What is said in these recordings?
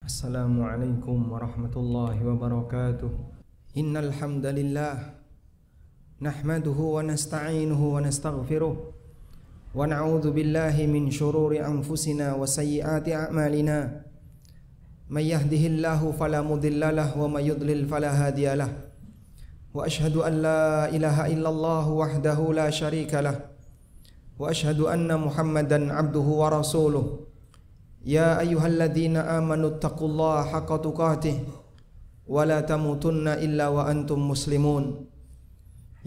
Assalamualaikum warahmatullahi wabarakatuh. Innal hamdalillah nahmaduhu wa nasta'inuhu wa nastaghfiruh wa na'udzu billahi min shururi anfusina wa sayyiati a'malina. May yahdihillahu fala mudhillalah wa may yudlil fala hadiyalah. Wa ashhadu an la ilaha illallah wahdahu la syarikalah. Wa ashhadu anna Muhammadan abduhu wa rasuluh. Ya ayyuhalladzina amanu taqullaha haqqa tuqatih wa la tamutunna illa wa antum muslimun.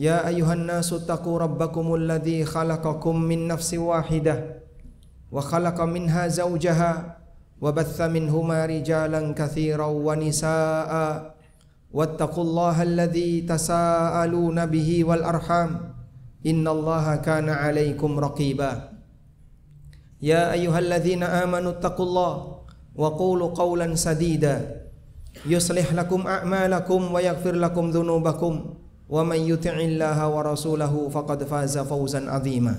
Ya ayyuhan nasu taqu rabbakumul ladzi khalaqakum min nafsin wahidah wa khalaqa minha zawjaha wa batha minhuma rijalan katsiran wa nisaa'a wattaqullaha alladzi tasaaluna bihi wal arham innallaha kana 'alaikum raqiba. Ya ayyuhalladzina amanu taqullaha wa qulu qawlan sadida yuslih lakum a'malakum wa yaghfir lakum dhunubakum wa man yuti'illaha wa rasulahu faqad faza fawzan 'azima.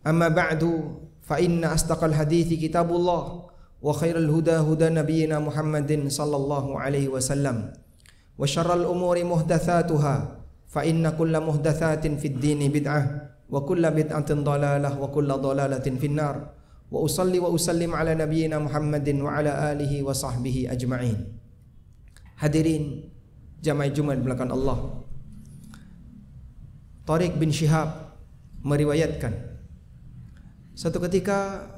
Amma ba'du fa inna asdaqal hadithi kitabullah wa khairal huda huda nabiyyina Muhammadin sallallahu alaihi wasallam wa syarral umuri muhdatsatuha fa inna kulla muhdatsatin fid dini bid'ah wa kulla bid'atin dhalalah wa kulla dhalalatin finnar. Wa usalli wa usallim ala nabiyyina Muhammadin wa ala alihi wa sahbihi ajma'in. Hadirin jamaah Jumat di belakang Allah, Tariq bin Syihab meriwayatkan, satu ketika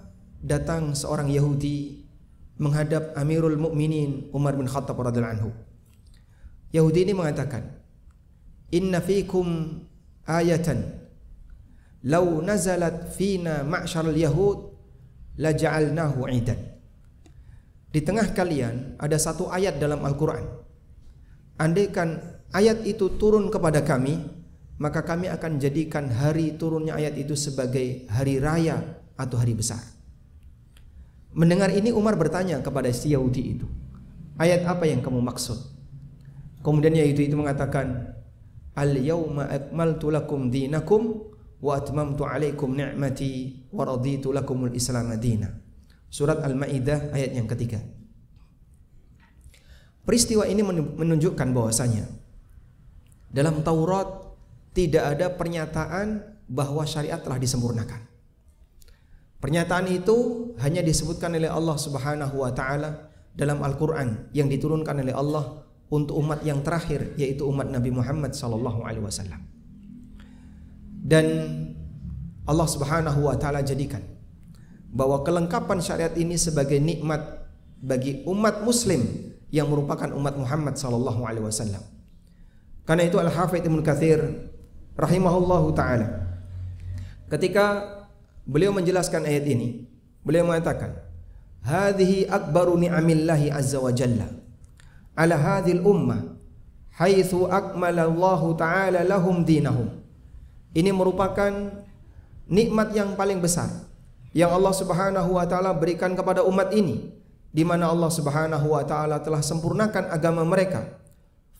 datang seorang Yahudi menghadap Amirul Mukminin Umar bin Khattab radhiyallahu anhu. Yahudi ini mengatakan, "Inna fikum ayatan law nazalat fina ma'syaral yahud la ja'alnahu 'idan." Di tengah kalian ada satu ayat dalam Al-Qur'an. Andaikan ayat itu turun kepada kami, maka kami akan jadikan hari turunnya ayat itu sebagai hari raya atau hari besar. Mendengar ini Umar bertanya kepada si Yahudi itu, "Ayat apa yang kamu maksud?" Kemudian Yahudi itu mengatakan, "Al-yawma akmaltu lakum dinakum wa atmamtu alaikum ni'mati wa raditu lakumul Islam madina." Surat Al-Maidah ayat yang ketiga. Peristiwa ini menunjukkan bahwasanya dalam Taurat tidak ada pernyataan bahwa syariat telah disempurnakan. Pernyataan itu hanya disebutkan oleh Allah Subhanahu wa taala dalam Al-Qur'an yang diturunkan oleh Allah untuk umat yang terakhir, yaitu umat Nabi Muhammad sallallahu alaihi wasallam. Dan Allah Subhanahu wa taala jadikan bahwa kelengkapan syariat ini sebagai nikmat bagi umat muslim yang merupakan umat Muhammad sallallahu alaihi wasallam. Karena itu Al-Hafidz Ibnu Katsir rahimahullahu taala ketika beliau menjelaskan ayat ini, beliau mengatakan, "Hadhihi akbaru ni'amillahi azza wa jalla ala hadhil ummah haitsu akmalallahu taala lahum dinahum." Ini merupakan nikmat yang paling besar yang Allah Subhanahu wa taala berikan kepada umat ini, di mana Allah Subhanahu wa taala telah sempurnakan agama mereka.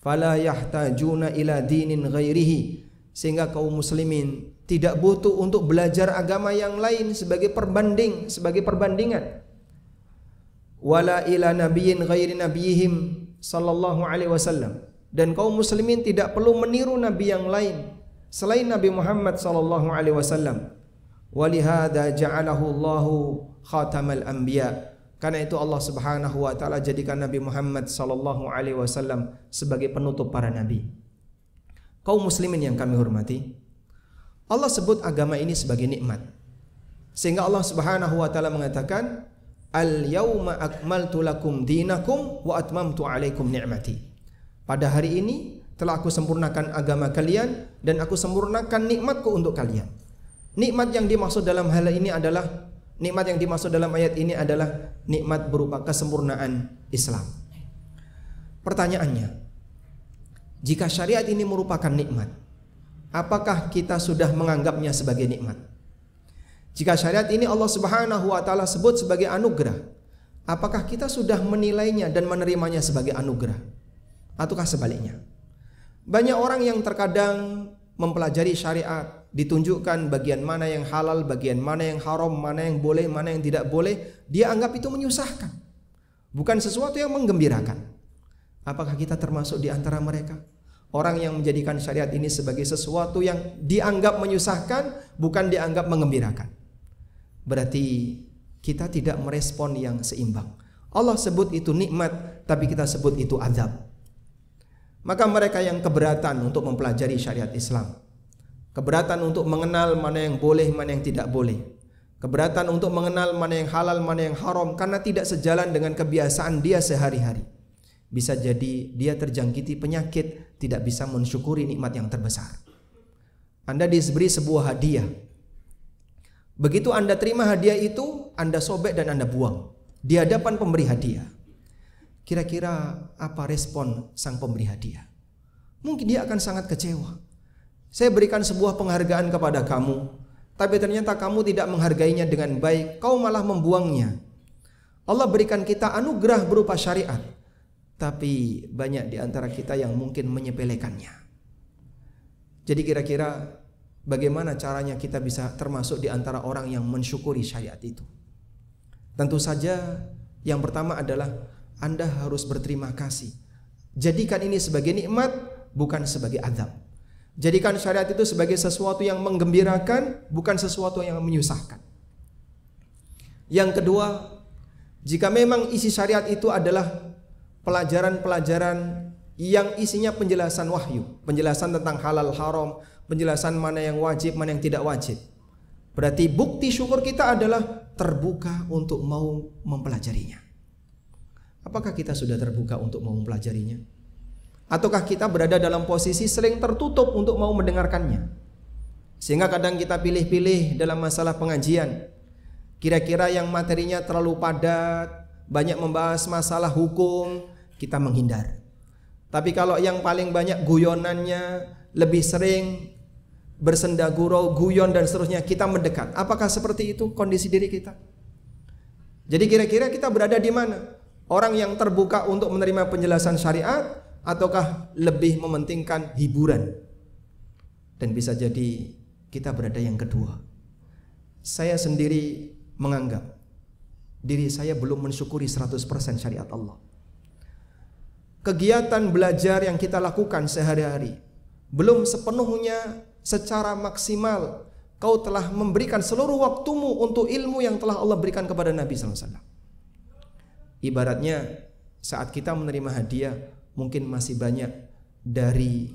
Fala yahtajuna ila dinin ghairihi, sehingga kaum muslimin tidak butuh untuk belajar agama yang lain sebagai perbandingan. Wala ila nabiyyin ghairi nabiyihim sallallahu alaihi wasallam, dan kaum muslimin tidak perlu meniru nabi yang lain selain Nabi Muhammad sallallahu alaihi wasallam. Walihada ja'alahu Allahu khatamal anbiya, karena itu Allah Subhanahu wa taala jadikan Nabi Muhammad sallallahu alaihi wasallam sebagai penutup para nabi. Kaum muslimin yang kami hormati, Allah sebut agama ini sebagai nikmat, sehingga Allah Subhanahu wa taala mengatakan, "Al-yauma akmaltu lakum dinakum wa atmamtu alaikum ni'mati." Pada hari ini telah aku sempurnakan agama kalian dan aku sempurnakan nikmatku untuk kalian. Nikmat yang dimaksud dalam hal ini adalah, nikmat yang dimaksud dalam ayat ini adalah nikmat berupa kesempurnaan Islam. Pertanyaannya, jika syariat ini merupakan nikmat, apakah kita sudah menganggapnya sebagai nikmat? Jika syariat ini Allah Subhanahu wa taala sebut sebagai anugerah, apakah kita sudah menilainya dan menerimanya sebagai anugerah? Ataukah sebaliknya? Banyak orang yang terkadang mempelajari syariat, ditunjukkan bagian mana yang halal, bagian mana yang haram, mana yang boleh, mana yang tidak boleh, dia anggap itu menyusahkan. bukan sesuatu yang menggembirakan. Apakah kita termasuk di antara mereka? Orang yang menjadikan syariat ini sebagai sesuatu yang dianggap menyusahkan, bukan dianggap mengembirakan. Berarti kita tidak merespon yang seimbang. Allah sebut itu nikmat, tapi kita sebut itu azab. Maka mereka yang keberatan untuk mempelajari syariat Islam, keberatan untuk mengenal mana yang boleh, mana yang tidak boleh, keberatan untuk mengenal mana yang halal, mana yang haram, karena tidak sejalan dengan kebiasaan dia sehari-hari, bisa jadi dia terjangkiti penyakit, tidak bisa mensyukuri nikmat yang terbesar. Anda diberi sebuah hadiah, begitu Anda terima hadiah itu, Anda sobek dan Anda buang di hadapan pemberi hadiah. Kira-kira apa respon sang pemberi hadiah? Mungkin dia akan sangat kecewa. Saya berikan sebuah penghargaan kepada kamu, tapi ternyata kamu tidak menghargainya dengan baik, kau malah membuangnya. Allah berikan kita anugerah berupa syariat, tapi banyak di antara kita yang mungkin menyepelekannya. Jadi kira-kira bagaimana caranya kita bisa termasuk di antara orang yang mensyukuri syariat itu? Tentu saja yang pertama adalah Anda harus berterima kasih. Jadikan ini sebagai nikmat, bukan sebagai azab. Jadikan syariat itu sebagai sesuatu yang menggembirakan, bukan sesuatu yang menyusahkan. Yang kedua, jika memang isi syariat itu adalah pelajaran-pelajaran yang isinya penjelasan wahyu, penjelasan tentang halal haram, penjelasan mana yang wajib, mana yang tidak wajib, berarti bukti syukur kita adalah terbuka untuk mau mempelajarinya. Apakah kita sudah terbuka untuk mau mempelajarinya? Ataukah kita berada dalam posisi sering tertutup untuk mau mendengarkannya? Sehingga kadang kita pilih-pilih dalam masalah pengajian. Kira-kira yang materinya terlalu padat, banyak membahas masalah hukum, kita menghindar. Tapi kalau yang paling banyak guyonannya, lebih sering bersenda gurau, guyon dan seterusnya, kita mendekat. Apakah seperti itu kondisi diri kita? Jadi kira-kira kita berada di mana? Orang yang terbuka untuk menerima penjelasan syariat, ataukah lebih mementingkan hiburan? Dan bisa jadi kita berada yang kedua. Saya sendiri menganggap diri saya belum mensyukuri 100% syariat Allah. Kegiatan belajar yang kita lakukan sehari-hari belum sepenuhnya secara maksimal kau telah memberikan seluruh waktumu untuk ilmu yang telah Allah berikan kepada Nabi SAW. Ibaratnya saat kita menerima hadiah, mungkin masih banyak dari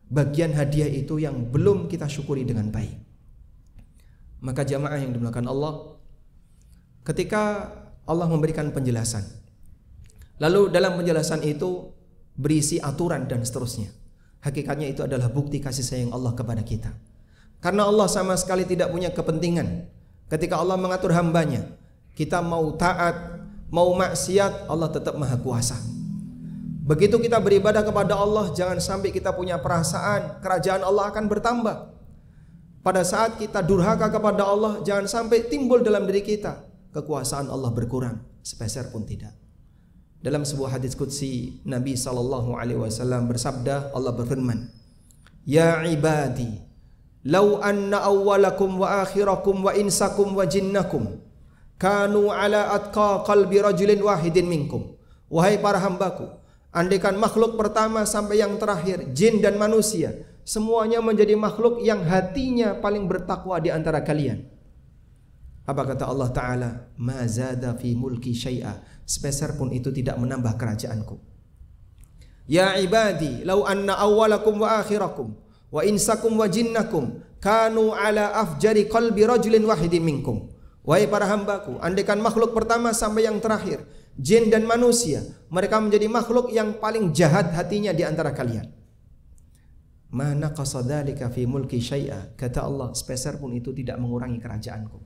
bagian hadiah itu yang belum kita syukuri dengan baik. Maka jamaah yang dimuliakan Allah, ketika Allah memberikan penjelasan, lalu dalam penjelasan itu berisi aturan dan seterusnya, hakikatnya itu adalah bukti kasih sayang Allah kepada kita. Karena Allah sama sekali tidak punya kepentingan ketika Allah mengatur hambanya, kita mau taat, mau maksiat, Allah tetap maha kuasa. Begitu kita beribadah kepada Allah, jangan sampai kita punya perasaan kerajaan Allah akan bertambah. Pada saat kita durhaka kepada Allah, jangan sampai timbul dalam diri kita kekuasaan Allah berkurang sepeser pun tidak. Dalam sebuah hadis qudsi, Nabi SAW bersabda, Allah berfirman, Ya ibadi, law anna awwalakum wa akhirakum wa insakum wa jinnakum kanu ala atqa qalbi rajulin wahidin minkum. Wahai para hambaku, andaikan makhluk pertama sampai yang terakhir, jin dan manusia, semuanya menjadi makhluk yang hatinya paling bertakwa di antara kalian. Apa kata Allah Ta'ala? Ma zada fi mulki syai'a, sepeser pun itu tidak menambah kerajaanku. Ya ibadi, law anna awwalakum wa akhirakum wa insakum wa jinnakum kanu ala afjari qalbi rajulin wahidin minkum. Wahai para hambaku, andaikan makhluk pertama sampai yang terakhir, jin dan manusia, mereka menjadi makhluk yang paling jahat hatinya di antara kalian. Ma naqasa dzalika fi mulki syai'a, kata Allah, sepeser pun itu tidak mengurangi kerajaanku.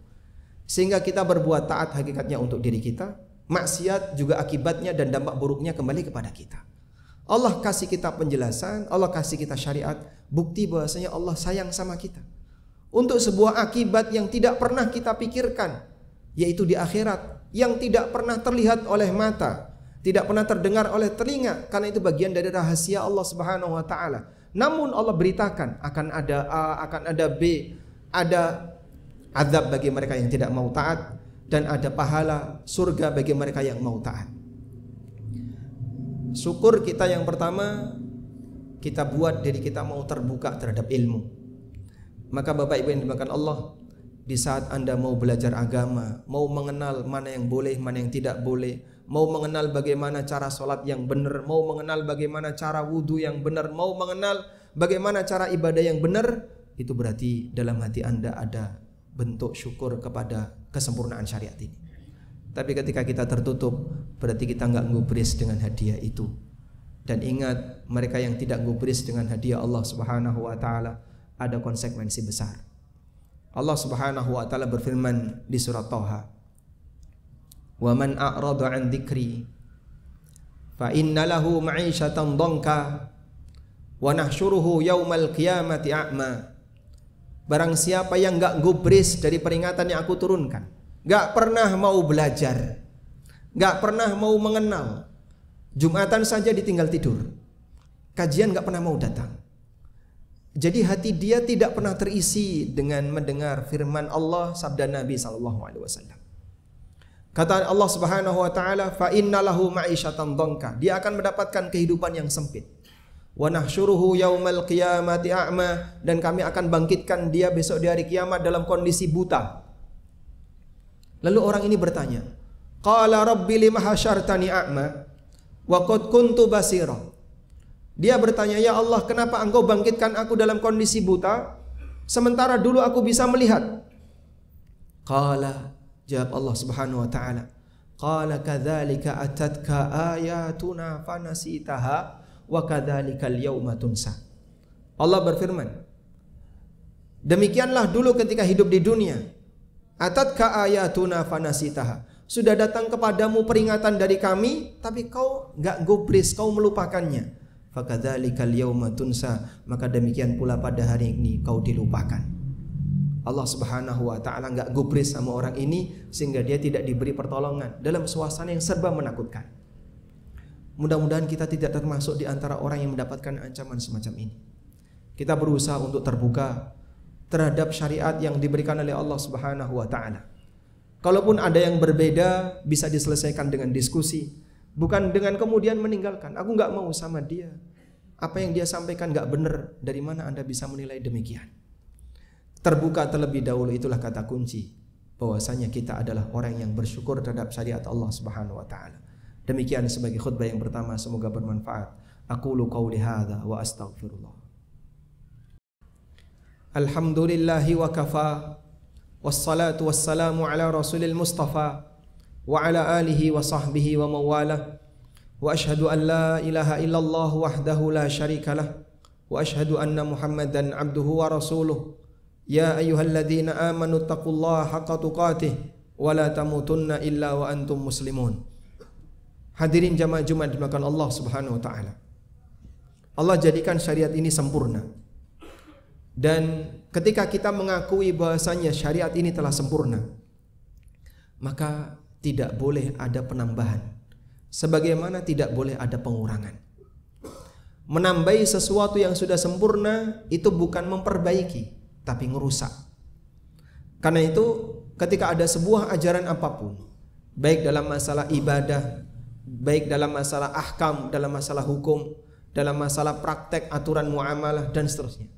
Sehingga kita berbuat taat hakikatnya untuk diri kita, maksiat juga akibatnya dan dampak buruknya kembali kepada kita. Allah kasih kita penjelasan, Allah kasih kita syariat, bukti bahwasanya Allah sayang sama kita. Untuk sebuah akibat yang tidak pernah kita pikirkan, yaitu di akhirat, yang tidak pernah terlihat oleh mata, tidak pernah terdengar oleh telinga, karena itu bagian dari rahasia Allah Subhanahu wa taala. Namun Allah beritakan akan ada A, akan ada B, ada azab bagi mereka yang tidak mau taat, dan ada pahala surga bagi mereka yang mau taat. Syukur kita yang pertama, kita buat diri kita mau terbuka terhadap ilmu. Maka Bapak Ibu yang dimakan Allah, di saat Anda mau belajar agama, mau mengenal mana yang boleh, mana yang tidak boleh, mau mengenal bagaimana cara sholat yang benar, mau mengenal bagaimana cara wudhu yang benar, mau mengenal bagaimana cara ibadah yang benar, itu berarti dalam hati Anda ada bentuk syukur kepada kesempurnaan syariat ini. Tapi ketika kita tertutup, berarti kita nggak ngubris dengan hadiah itu. Dan ingat, mereka yang tidak ngubris dengan hadiah Allah Subhanahu wa taala ada konsekuensi besar. Allah Subhanahu wa taala berfirman di surat Thaha, "Wa man a'rada 'an dzikri fa inna lahu ma'isyatan dhanka wa nahsyuruhu yaumal qiyamati a'ma." Barang siapa yang enggak gubris dari peringatan yang aku turunkan, enggak pernah mau belajar, enggak pernah mau mengenal, Jumatan saja ditinggal tidur, kajian enggak pernah mau datang. Jadi hati dia tidak pernah terisi dengan mendengar firman Allah, sabda Nabi SAW. Kata Allah Subhanahu wa taala, "Fa innalahu ma'isyatan dhanka." Dia akan mendapatkan kehidupan yang sempit. Wa nahsyuruhu yaumal qiyamati a'ma, dan kami akan bangkitkan dia besok di hari kiamat dalam kondisi buta. Lalu orang ini bertanya, "Qala rabbi lima hasyartani a'ma wa qad kuntu basira." Dia bertanya, "Ya Allah, kenapa engkau bangkitkan aku dalam kondisi buta sementara dulu aku bisa melihat?" Qala, jawab Allah Subhanahu wa taala, "Qala kadzalika atatka ayatuna fanasitaha wa kadzalikal yauma tunsa." Allah berfirman, demikianlah dulu ketika hidup di dunia, atatka ayatuna fanasitaha, sudah datang kepadamu peringatan dari kami, tapi kau enggak gubris, kau melupakannya. Fakadzalikal yauma tunsa, maka demikian pula pada hari ini kau dilupakan. Allah Subhanahu wa taala enggak gubris sama orang ini sehingga dia tidak diberi pertolongan dalam suasana yang serba menakutkan. Mudah-mudahan kita tidak termasuk di antara orang yang mendapatkan ancaman semacam ini. Kita berusaha untuk terbuka terhadap syariat yang diberikan oleh Allah Subhanahu wa taala. Kalaupun ada yang berbeda, bisa diselesaikan dengan diskusi, bukan dengan kemudian meninggalkan. Aku enggak mau sama dia, apa yang dia sampaikan enggak benar. Dari mana Anda bisa menilai demikian? Terbuka terlebih dahulu, itulah kata kunci bahwasanya kita adalah orang yang bersyukur terhadap syariat Allah Subhanahu wa taala. Demikian sebagai khutbah yang pertama, semoga bermanfaat. Aqulu qauli hadza wa astaghfirullah. Alhamdulillahi wa kafa, wassalatu wassalamu ala rasulil mustafa wa ala alihi wa sahbihi wa mawalah, wa ashhadu an la ilaha illallah wahdahu la syarikalah, wa ashhadu anna muhammadan abduhu wa rasuluh. Ya ayyuhalladzina amanu taqullaha haqqa tuqatih wa la tamutunna illa wa antum muslimun. Hadirin jamaah Jumat dimakan Allah Subhanahu wa taala. Allah jadikan syariat ini sempurna. Dan ketika kita mengakui bahwasanya syariat ini telah sempurna, maka tidak boleh ada penambahan, sebagaimana tidak boleh ada pengurangan. Menambahi sesuatu yang sudah sempurna itu bukan memperbaiki, tapi ngerusak. Karena itu ketika ada sebuah ajaran apapun, baik dalam masalah ibadah, baik dalam masalah ahkam, dalam masalah hukum, dalam masalah praktek aturan muamalah dan seterusnya,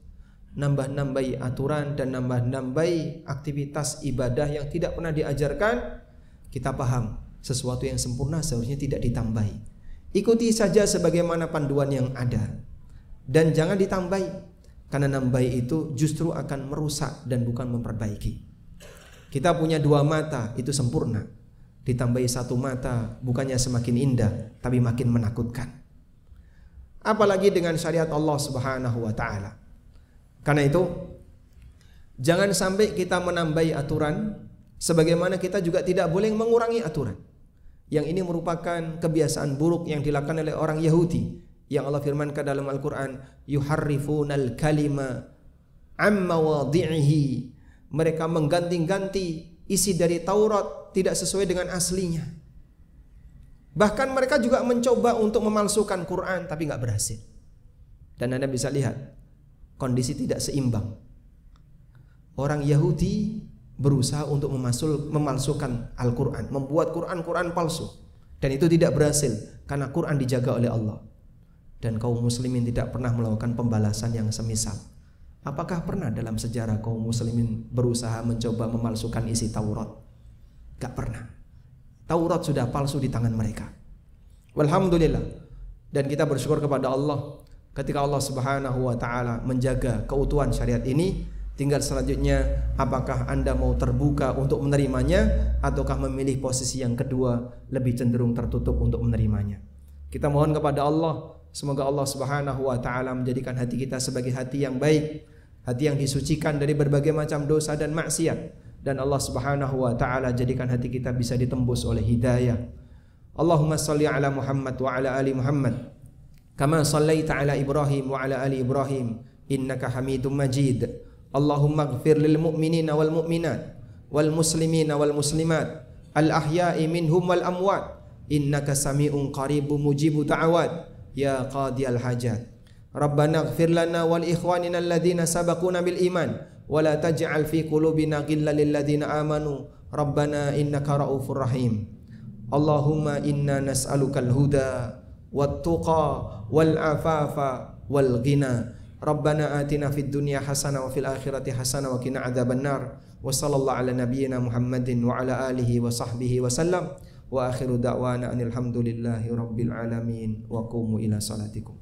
nambah-nambahi aturan dan nambah-nambahi aktivitas ibadah yang tidak pernah diajarkan, kita paham sesuatu yang sempurna seharusnya tidak ditambahi. Ikuti saja sebagaimana panduan yang ada dan jangan ditambahi, karena nambahi itu justru akan merusak dan bukan memperbaiki. Kita punya dua mata, itu sempurna. Ditambahi satu mata bukannya semakin indah, tapi makin menakutkan. Apalagi dengan syariat Allah Subhanahu wa taala. Karena itu jangan sampai kita menambahi aturan, sebagaimana kita juga tidak boleh mengurangi aturan. Yang ini merupakan kebiasaan buruk yang dilakukan oleh orang Yahudi, yang Allah firmankan dalam Al-Quran, yuharrifunal kalima amma wadhi'ihi. Mereka mengganti-ganti isi dari Taurat tidak sesuai dengan aslinya. Bahkan mereka juga mencoba untuk memalsukan Quran, tapi nggak berhasil. Dan Anda bisa lihat kondisi tidak seimbang. Orang Yahudi berusaha untuk memalsukan Al-Quran, membuat Quran palsu. Dan itu tidak berhasil karena Quran dijaga oleh Allah. Dan kaum muslimin tidak pernah melakukan pembalasan yang semisal. Apakah pernah dalam sejarah kaum muslimin berusaha mencoba memalsukan isi Taurat? Gak pernah. Taurat sudah palsu di tangan mereka. Walhamdulillah. Dan kita bersyukur kepada Allah ketika Allah Subhanahu wa taala menjaga keutuhan syariat ini. Tinggal selanjutnya, apakah Anda mau terbuka untuk menerimanya ataukah memilih posisi yang kedua, lebih cenderung tertutup untuk menerimanya. Kita mohon kepada Allah, semoga Allah Subhanahu wa taala menjadikan hati kita sebagai hati yang baik, hati yang disucikan dari berbagai macam dosa dan maksiat, dan Allah Subhanahu wa taala jadikan hati kita bisa ditembus oleh hidayah. Allahumma shalli ala Muhammad wa ala ali Muhammad kama shallaita ala Ibrahim wa ala ali Ibrahim innaka Hamidum Majid. Allahumma ighfir lil mu'minina wal mu'minat wal muslimina wal muslimat al ahya'i minhum wal amwat innaka sami'un qaribun mujibu da'awat ya qadiyal hajat. Rabbana ighfir lana wal ikhwanina alladhina sabaquna bil iman wa la taj'al fi qulubina ghillan lil ladzina amanu rabbana innaka raufur rahim. Allahumma inna nas'alukal huda wat tuqa wal afafa wal ghina. Rabbana atina fid dunya hasanah wa fil akhirati hasanah wa qina adzabannar. Wa sallallahu ala nabiyyina Muhammadin wa ala alihi wa sahbihi wa sallam. Wa akhiru da'wana anil hamdulillahi rabbil alamin wa qumu ila salatikum.